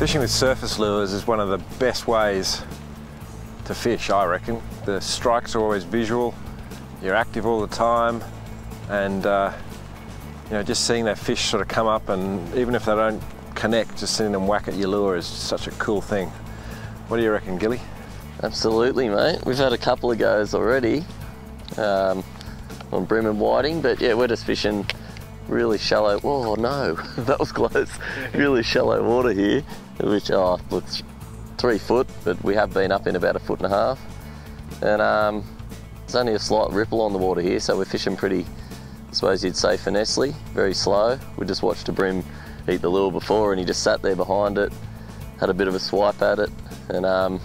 Fishing with surface lures is one of the best ways to fish, I reckon. The strikes are always visual, you're active all the time, and you know, just seeing that fish sort of come up, and even if they don't connect, just seeing them whack at your lure is such a cool thing. What do you reckon, Gilly? Absolutely, mate. We've had a couple of goes already on bream and whiting, but yeah, we're just fishing really shallow. Oh no, that was close. Really shallow water here, which looks 3 foot, but we have been up in about 1.5 foot. And there's only a slight ripple on the water here, so we're fishing pretty, I suppose you'd say, finessely, very slow. We just watched a bream eat the lure before, and he just sat there behind it, had a bit of a swipe at it, and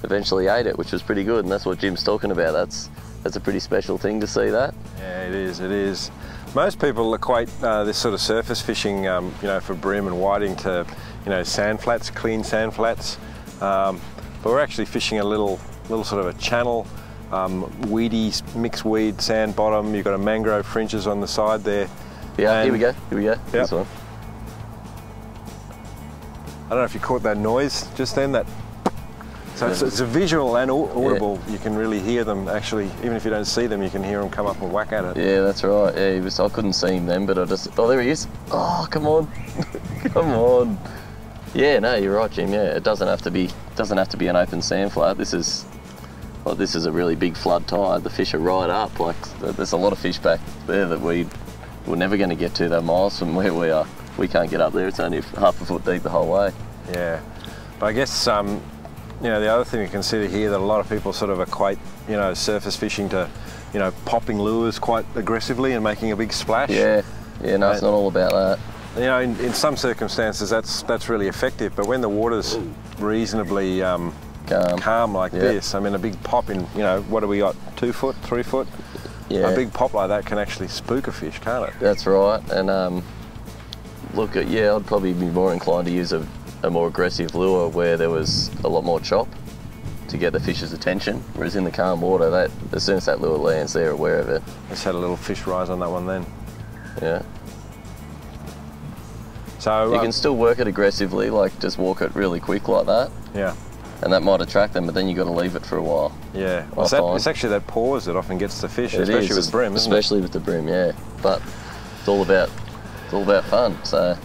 eventually ate it, which was pretty good. And that's what Jim's talking about. That's a pretty special thing to see that. Yeah, it is. It is. Most people equate this sort of surface fishing, you know, for bream and whiting to, you know, sand flats, clean sand flats. But we're actually fishing a little sort of a channel, weedy, mixed weed sand bottom. You've got a mangrove fringes on the side there. Yeah, and here we go. Yep. This one. I don't know if you caught that noise just then. So it's a visual and audible. Yeah. You can really hear them actually, even if you don't see them, you can hear them come up and whack at it. Yeah, that's right. Yeah, I couldn't see him then, but oh, there he is. Oh, come on, come on. Yeah, no, you're right, Jim. Yeah, it doesn't have to be an open sand flat. This is a really big flood tide. The fish are right up. Like, there's a lot of fish back there that we're never going to get to. They're miles from where we are. We can't get up there. It's only 1/2 foot deep the whole way. Yeah, but I guess you know, the other thing to consider here that a lot of people sort of equate, you know, surface fishing to, you know, popping lures quite aggressively and making a big splash. Yeah, no, it's not all about that. You know, in some circumstances that's really effective, but when the water's reasonably calm like this, I mean, a big pop in, you know, what do we got, 2 foot, 3 foot? Yeah. A big pop like that can actually spook a fish, can't it? That's right, and look, I'd probably be more inclined to use a more aggressive lure where there was a lot more chop to get the fish's attention, whereas in the calm water, that as soon as that lure lands, they're aware of it. Just had a little fish rise on that one then. Yeah. So you can still work it aggressively, like just walk it really quick like that. Yeah. And that might attract them, but then you've got to leave it for a while. Yeah. Well, it's actually that pause that often gets the fish, especially with bream, isn't it? Especially with the bream, yeah. But it's all about fun, so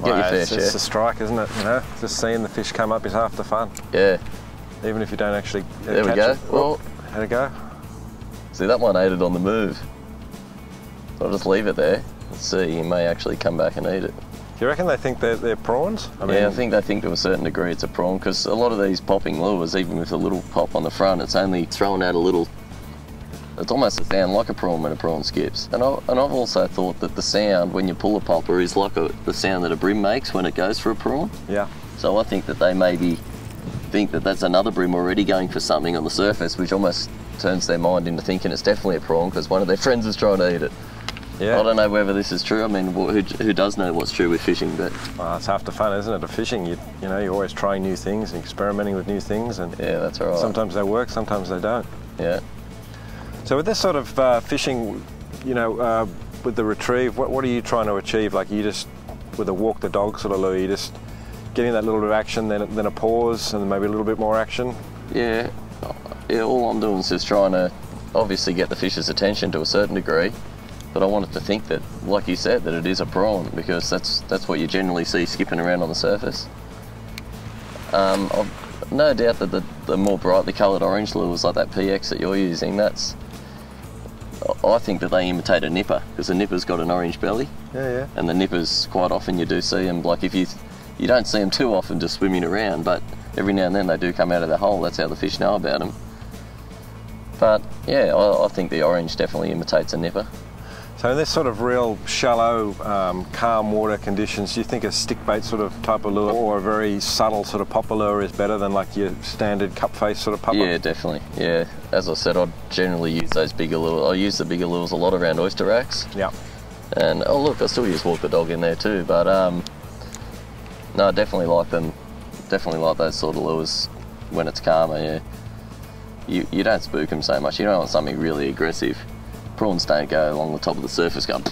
get your fair share. It's a strike, isn't it? You know, just seeing the fish come up is half the fun. Yeah. Even if you don't actually there we go. It. Well, how'd it go? See, that one ate it on the move. So I'll just leave it there. Let's see, he may actually come back and eat it. Do you reckon they think they're prawns? I think they think to a certain degree it's a prawn, because a lot of these popping lures, even with a little pop on the front, it's only throwing out a little. It's almost a sound like a prawn when a prawn skips. And I've also thought that the sound when you pull a popper is like the sound that a bream makes when it goes for a prawn. Yeah. So I think that they maybe think that that's another bream already going for something on the surface, which almost turns their mind into thinking it's definitely a prawn because one of their friends is trying to eat it. Yeah. I don't know whether this is true. I mean, who does know what's true with fishing? But well, it's half the fun, isn't it? Of fishing, you know, you're always trying new things and experimenting with new things, and yeah, that's right. Sometimes they work, sometimes they don't. Yeah. So with this sort of fishing, you know, with the retrieve, what are you trying to achieve? Like, you just with a walk the dog sort of lure, you just getting that little bit of action, then a pause, and then maybe a little bit more action. Yeah. All I'm doing is just trying to obviously get the fish's attention to a certain degree. But I wanted to think that, like you said, that it is a prawn, because that's what you generally see skipping around on the surface. I've no doubt that the more brightly coloured orange lures like that PX that you're using, I think that they imitate a nipper, because the nipper's got an orange belly. Yeah. And the nippers, quite often you do see them, like if you don't see them too often just swimming around, but every now and then they do come out of the hole. That's how the fish know about them. But yeah, I think the orange definitely imitates a nipper. So in this sort of real shallow, calm water conditions, do you think a stick bait sort of type of lure or a very subtle sort of popper lure is better than like your standard cup face sort of popper? Yeah, definitely. Yeah, as I said, I generally use those bigger lures. I use the bigger lures a lot around oyster racks. Yeah. And oh look, I still use walk the dog in there too. But no, I definitely like them. Definitely like those sort of lures when it's calmer. Yeah. You don't spook them so much. You don't want something really aggressive. Prawns don't go along the top of the surface going